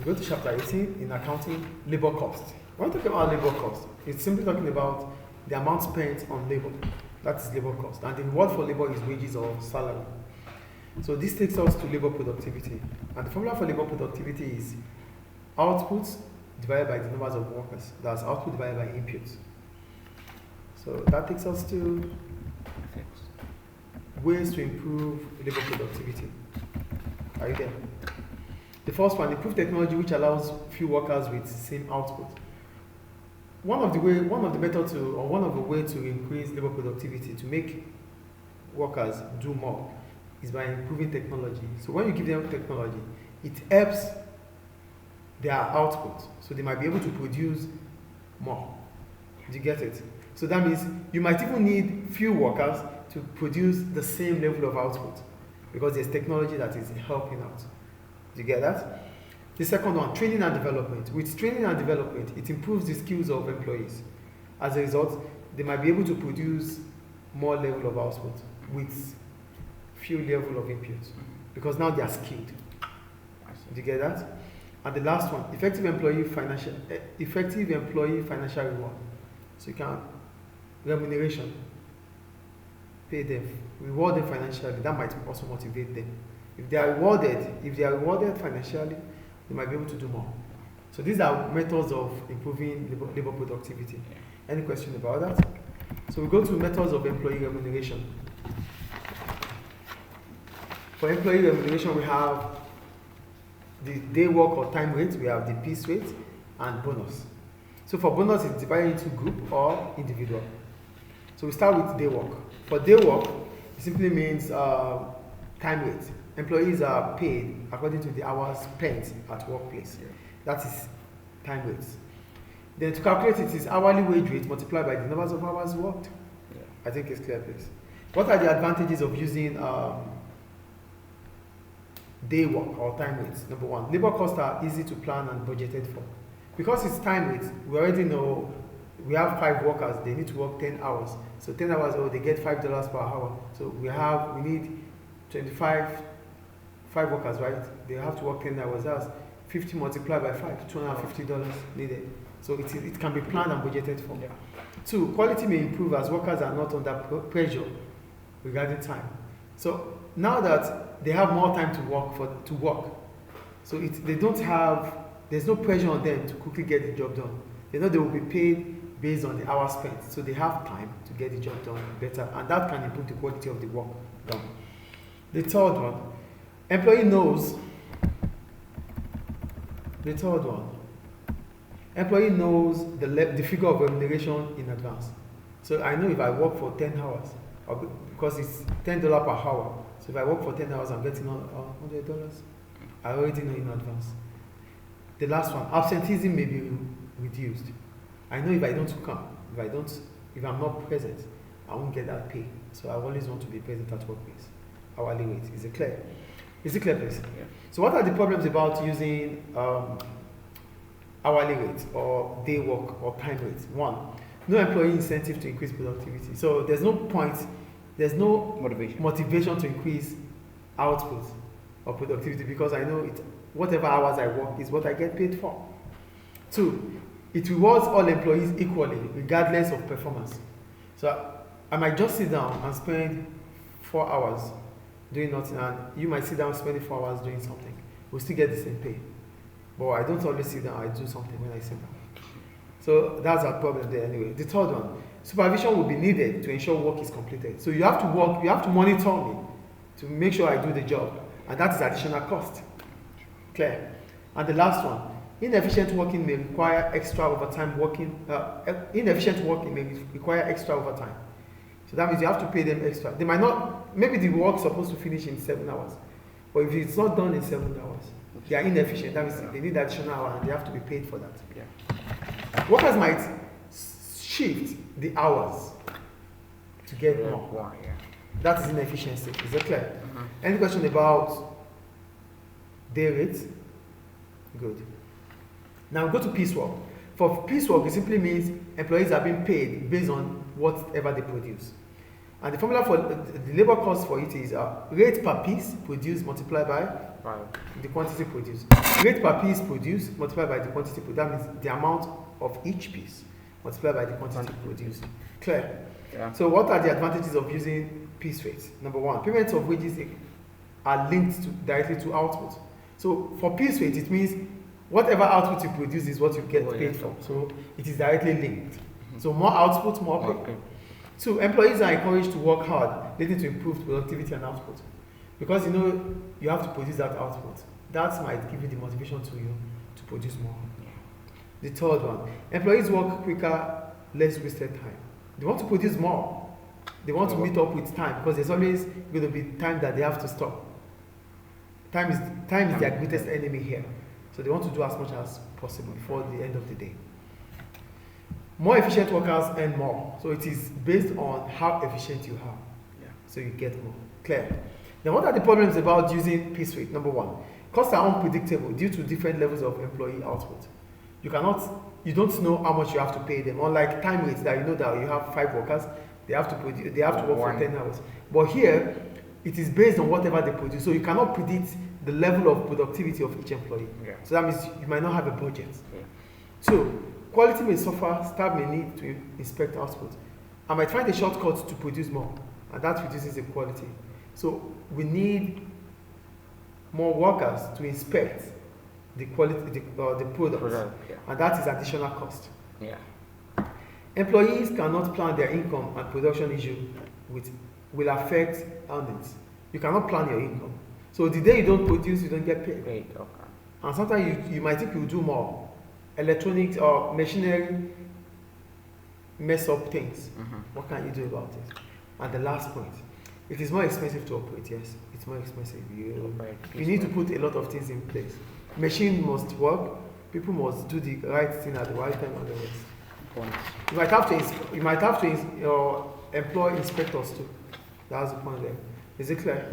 Go to chapter 18 in accounting, labor cost. When we talk about labor cost, it's simply talking about the amount spent on labor. That is labor cost. And the reward for labor is wages or salary. So this takes us to labor productivity. And the formula for labor productivity is output divided by the numbers of workers. That's output divided by inputs. So that takes us to ways to improve labor productivity. Are you there? The first one, improve technology which allows few workers with same output. One of the way to increase labor productivity, to make workers do more, is by improving technology. So when you give them technology, it helps their output. So they might be able to produce more. Do you get it? So that means you might even need few workers to produce the same level of output because there's technology that is helping out. Do you get that? The second one, training and development. With training and development, it improves the skills of employees. As a result, they might be able to produce more level of output with few level of input because now they are skilled. Do you get that? And the last one, effective employee financial reward. So you can remuneration, pay them, reward them financially. That might also motivate them. If they are rewarded financially, they might be able to do more. So these are methods of improving labor productivity. Any question about that? So we go to methods of employee remuneration. For employee remuneration, we have the day work or time rate, we have the piece rate, and bonus. So for bonus, it's divided into group or individual. So we start with day work. For day work, it simply means time rate. Employees are paid according to the hours spent at workplace. That is time rates. Then to calculate it is hourly wage rate multiplied by the numbers of hours worked. I think it's clear, please. What are the advantages of using day work or time rates? Number one, labor costs are easy to plan and budgeted for. Because it's time rates, we already know we have 5 workers, they need to work 10 hours. So 10 hours, they get $5 per hour. So we need 5 workers, right? They have to work 10 hours. That's 50 multiplied by 5, $250 needed. So it can be planned and budgeted for. 2, quality may improve as workers are not under pressure regarding time. So now that they have more time to work, so there's no pressure on them to quickly get the job done. They know they will be paid based on the hours spent, so they have time to get the job done better, and that can improve the quality of the work done. The third one, employee knows the figure of remuneration in advance. So I know if I work for 10 hours, because it's $10 per hour, so if I work for 10 hours, I'm getting $100. I already know in advance. The last one, absenteeism may be reduced. I know if I don't come, if I'm not present, I won't get that pay. So I always want to be present at workplace. Hourly rate. Is it clear? Is it clear, please? Yeah. So what are the problems about using hourly rate or day work or time rate? 1, no employee incentive to increase productivity. So there's no motivation to increase output or productivity because I know whatever hours I work is what I get paid for. 2, it rewards all employees equally regardless of performance. So I might just sit down and spend 4 hours doing nothing, and you might sit down spending 4 hours doing something. We'll still get the same pay. But I don't always sit down, I do something when I sit down. So that's our problem there anyway. The third one, supervision will be needed to ensure work is completed. So you have to monitor me to make sure I do the job, and that is additional cost. Clear? And the last one, inefficient working may require extra overtime inefficient working may require extra overtime. So that means you have to pay them extra. They might not, maybe the work is supposed to finish in 7 hours, but if it's not done in 7 hours, they are inefficient. That means they need additional hour and they have to be paid for that. Yeah. Workers might shift the hours to get more. Yeah. That is inefficiency. Is that clear? Any question about day rates? Good. Now go to piecework. For piecework, it simply means employees are being paid based on whatever they produce. And the formula for the labor cost for it is rate per piece produced multiplied by the quantity produced. Rate per piece produced multiplied by the quantity produced. That means the amount of each piece multiplied by the quantity produced. Clear? Yeah. So what are the advantages of using piece rates? Number one, payments of wages are linked directly to output. So for piece rate, it means whatever output you produce is what you get paid for. So it is directly linked. So more output, more pay. So employees are encouraged to work hard, leading to improved productivity and output. Because you have to produce that output. That might give you the motivation to produce more. The third one, employees work quicker, less wasted time. They want to produce more. They want to meet up with time because there's always going to be time that they have to stop. Time is their greatest enemy here. So they want to do as much as possible before the end of the day. More efficient workers earn more. So it is based on how efficient you are. Yeah. So you get more. Clear? Now what are the problems about using piece rate? Number one, costs are unpredictable due to different levels of employee output. You don't know how much you have to pay them. Unlike time rates that you know that you have 5 workers, they have to work for 10 hours. But here, it is based on whatever they produce. So you cannot predict the level of productivity of each employee. Yeah. So that means you might not have a budget. Yeah. So quality may suffer, staff may need to inspect output. I might find a shortcut to produce more, and that reduces the quality. So we need more workers to inspect the quality, the products, and that is additional cost. Yeah. Employees cannot plan their income, and production issue will affect earnings. You cannot plan your income. So the day you don't produce, you don't get paid. Okay. And sometimes you might think you do more. Electronics or machinery mess up things. What can you do about it? And the last point, it is more expensive to operate. Yes, it's more expensive. You need to put a lot of things in place. Machine must work. People must do the right thing at the right time and the rest. You might have to employ inspectors too. That's the point there. Is it clear?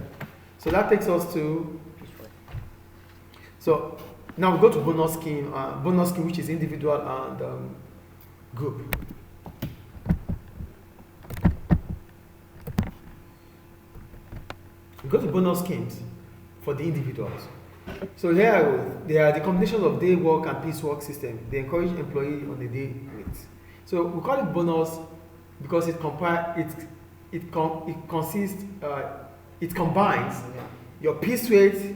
So that takes us to. So now we go to bonus scheme. Bonus scheme, which is individual and group. We go to bonus schemes for the individuals. So here they are the combination of day work and piece work system. They encourage employee on the day rate. So we call it bonus because it combines your piece rate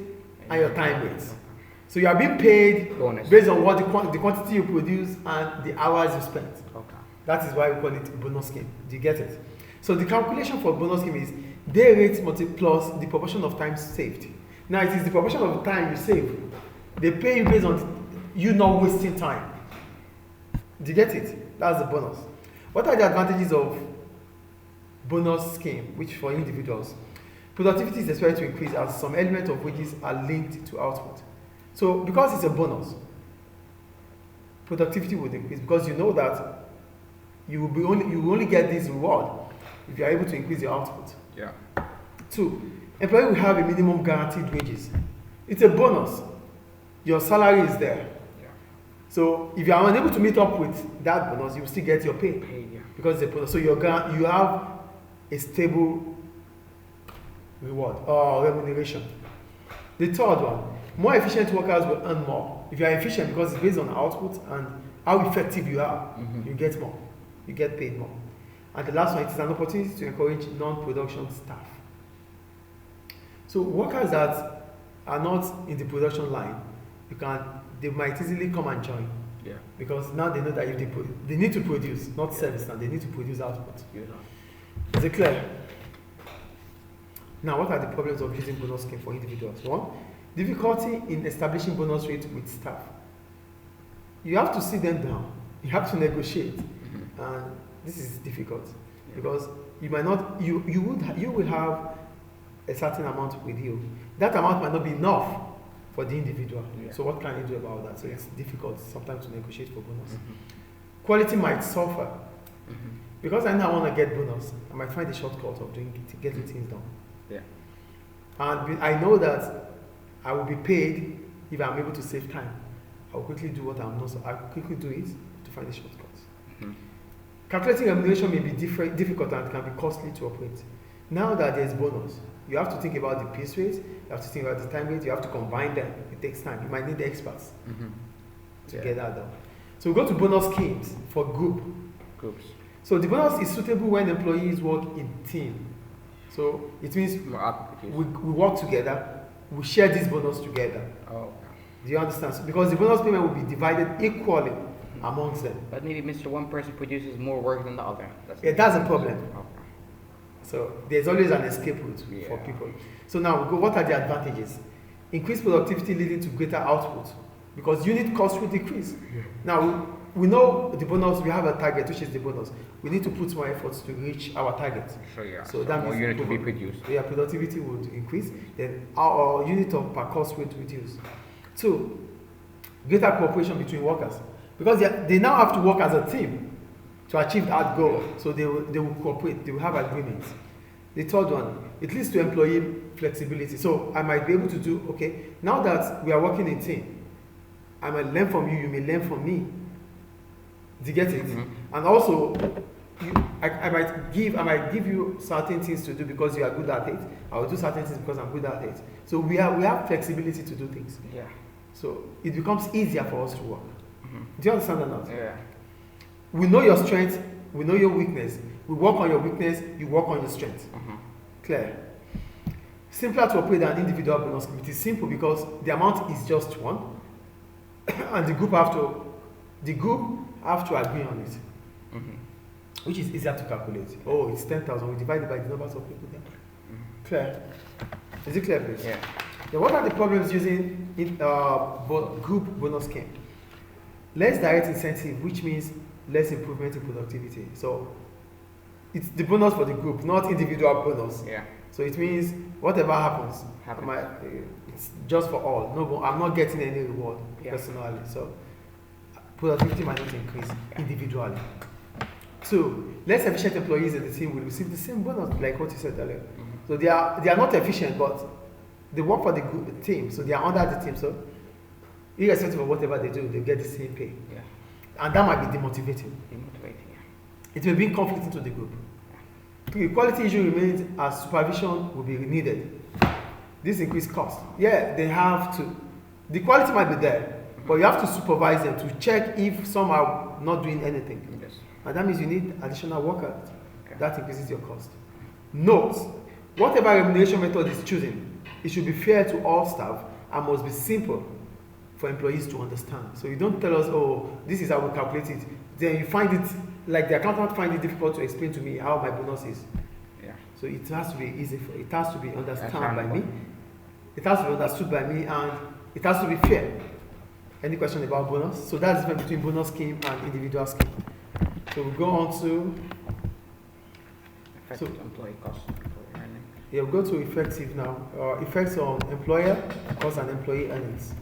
and your time rate. So you are being paid based on what the quantity you produce and the hours you spent. Okay. That is why we call it a bonus scheme. Do you get it? So the calculation for bonus scheme is day rate plus the proportion of time saved. Now it is the proportion of time you save. They pay you based on you not wasting time. Do you get it? That's the bonus. What are the advantages of bonus scheme, which for individuals? Productivity is expected to increase as some element of wages are linked to output. So because it's a bonus, productivity will increase because you know that you will only get this reward if you are able to increase your output. Yeah. 2, employee will have a minimum guaranteed wages. It's a bonus. Your salary is there. Yeah. So if you are unable to meet up with that bonus, you will still get your pay. Yeah. Because it's a bonus. So you have a stable reward or remuneration. The third one, more efficient workers will earn more. If you are efficient, because it's based on output and how effective you are, you get more. You get paid more. And the last one, it is an opportunity to encourage non-production staff. So workers that are not in the production line, they might easily come and join. Yeah. Because now they know that if they need to produce, not service now, they need to produce output. Yeah. Is it clear? Now, what are the problems of using bonus scheme for individuals? 1, difficulty in establishing bonus rate with staff. You have to sit them down. You have to negotiate, and this is difficult because you might not. You will have a certain amount with you. That amount might not be enough for the individual. Yeah. So what can you do about that? So it's difficult sometimes to negotiate for bonus. Quality might suffer because I know I want to get bonus. I might find a shortcut of getting things done. Yeah. And I know that I will be paid if I'm able to save time. I'll quickly do what I'm not. I'll quickly do it to find a shortcut. Calculating remuneration may be difficult and can be costly to operate. Now that there's bonus, you have to think about the piece rate, you have to think about the time rate, you have to combine them. It takes time. You might need the experts to get that done. So we go to bonus schemes for Groups. So the bonus is suitable when employees work in team. So it means we work together, we share this bonus together. Oh. Do you understand? So because the bonus payment will be divided equally amongst them. But maybe Mr. One person produces more work than the other. That's a problem. Okay. So there's always an escape route for people. So now we go, what are the advantages? Increased productivity leading to greater output because unit cost will decrease. Now we know the bonus, we have a target, which is the bonus. We need to put more efforts to reach our target. So that more unit will be produced. Yeah, productivity would increase, then our unit of per cost would reduce. 2, greater cooperation between workers. Because they now have to work as a team to achieve that goal. So they will cooperate, they will have agreements. The 3rd one, it leads to employee flexibility. So I might be able to do, okay, now that we are working in team, I might learn from you, you may learn from me. Do you get it? And also, I might give you certain things to do because you are good at it. I will do certain things because I'm good at it. So we have flexibility to do things. Yeah. So it becomes easier for us to work. Do you understand that now? Yeah. We know your strength, we know your weakness. We work on your weakness, you work on your strength. Clear. Simpler to operate than individual bonus scheme. It is simple because the amount is just one, and the group have to agree on it, which is easier to calculate. Oh, it's 10,000. We divide it by the numbers of people there. Clear? Is it clear, please? Yeah. Then what are the problems using group bonus scheme? Less direct incentive, which means less improvement in productivity. So it's the bonus for the group, not individual bonus. Yeah. So it means whatever happens. It's just for all. No, I'm not getting any reward personally. So productivity might not increase individually. 2, less efficient employees in the team will receive the same bonus, like what you said earlier. So they are not efficient, but they work for the team, so they are under the team. So irrespective of whatever they do, they get the same pay. Yeah. And that might be demotivating. It may bring conflict into the group. 3, quality issue remains as supervision will be needed. This increased cost. Yeah, they have to. The quality might be there, but you have to supervise them to check if some are not doing anything. Yes. And that means you need additional workers. Okay. That increases your cost. Note, whatever remuneration method is choosing, it should be fair to all staff and must be simple for employees to understand. So you don't tell us, oh, this is how we calculate it. Then you find it, like the accountant find it difficult to explain to me how my bonus is. Yeah. So it has to be easy, it has to be understood by me. It has to be understood by me, and it has to be fair. Any question about bonus? So that's the difference between bonus scheme and individual scheme. So we go on to effective employee cost. Yeah, we'll go to effective now. Effects on employer cost and employee earnings.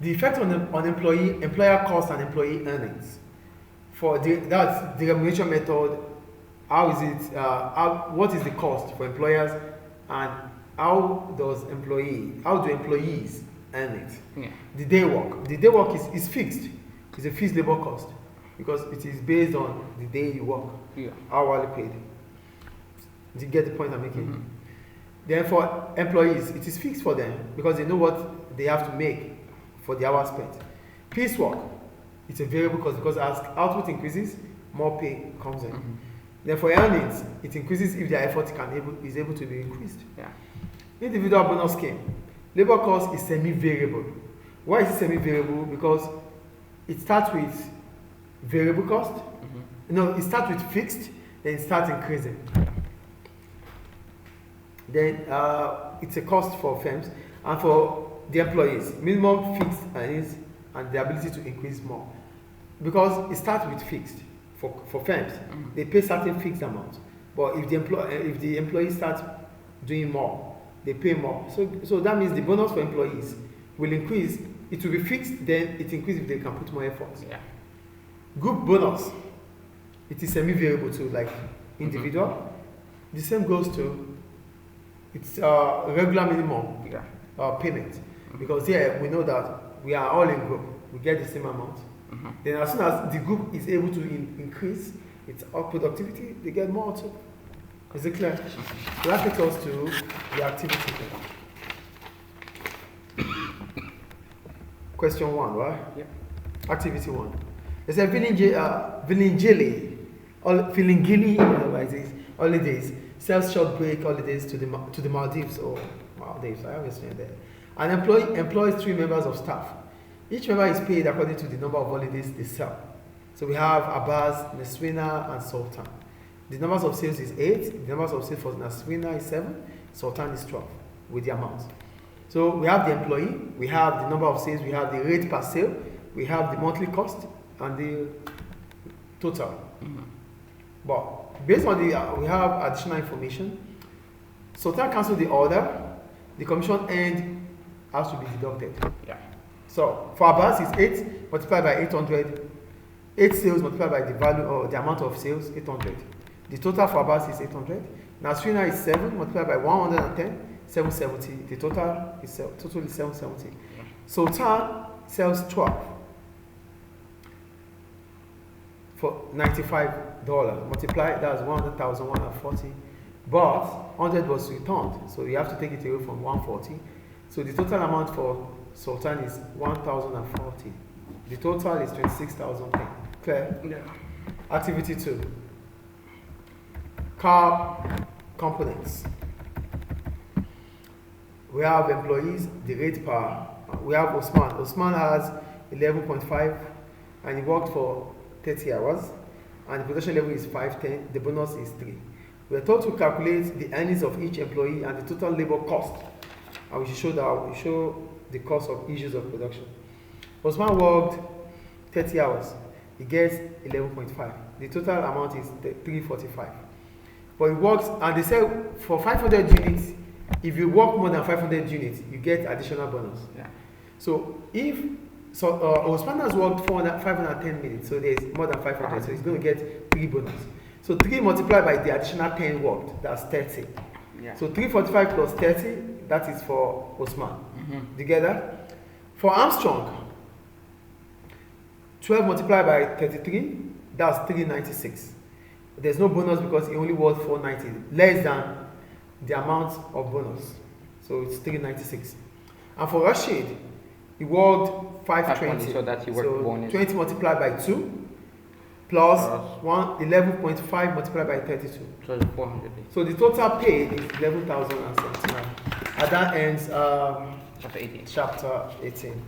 The effect on employer cost and employee earnings. That's the remuneration method. How is it? What is the cost for employers, and how do employees earn it? Yeah. The day work is fixed. It's a fixed labor cost because it is based on the day you work. Yeah. Hourly paid. Do you get the point I'm making? Then for employees, it is fixed for them because they know what they have to make for the hours spent. Piecework, it's a variable cost because as output increases, more pay comes in. Then for earnings, it increases if their effort is able to be increased. Yeah. Individual bonus scheme. Labor cost is semi-variable. Why is it semi-variable? Because it starts with variable cost. No, it starts with fixed, then it starts increasing. Then it's a cost for firms and for the employees. Minimum fixed earnings and the ability to increase more. Because it starts with fixed for firms. They pay certain fixed amounts. But if the employee starts doing more, they pay more. So that means the bonus for employees will increase. It will be fixed, then it increases if they can put more effort. Yeah. Group bonus, it is semi-variable too, like individual. The same goes to it's regular minimum payment. Because here we know that we are all in group. We get the same amount. Then as soon as the group is able to increase its productivity, they get more too. Is it clear? So that takes us to the activity. Question 1, right? Yep. Activity 1. It says Vilingili holidays, sells short break holidays to the Maldives or Maldives. I always say that. An employee employs 3 members of staff. Each member is paid according to the number of holidays they sell. So we have Abbas, Neswina, and Sultan. The numbers of sales is 8. The numbers of sales for Neswina is 7. Sultan is 12 with the amount. So we have the employee, we have the number of sales, we have the rate per sale, we have the monthly cost, and the total. But based on the, we have additional information. Sultan cancelled the order, the commission end has to be deducted. Yeah. So for Abbas, it's 8 multiplied by 800. 8 sales multiplied by the value or the amount of sales, 800. The total for Abbas is 800. Nasrina is 7 multiplied by 110, 770. The total is 770. Sultan sells 12 for $95. Multiply, that's 100,140. But 100 was returned, so you have to take it away from 140. So the total amount for Sultan is 1,040. The total is 26,010. Clear? Yeah. Activity 2. Car components. We have employees, the rate per. We have Osman. Osman has 11.5 and he worked for 30 hours and the production level is 510. The bonus is 3. We are told to calculate the earnings of each employee and the total labor cost. And we should show the cost of issues of production. Osman worked 30 hours. He gets 11.5. The total amount is 345. But he works, and they say for 500 units, if you work more than 500 units, you get additional bonus. Yeah. So if Osman has worked 510 minutes, so there's more than 500, so he's going to get 3 bonus. So 3 multiplied by the additional 10 worked, that's 30. Yeah. So 345 plus 30, that is for Osman. Together. For Armstrong, 12 multiplied by 33, that's 396. There's no bonus because he only worked 490, less than the amount of bonus. So it's 396. And for Rashid, he worked 520. So that he worked bonus. 20 multiplied by 2 plus 11.5 multiplied by 32. So it's 400. So the total paid is 11,079. And that ends Chapter 18. Chapter 18.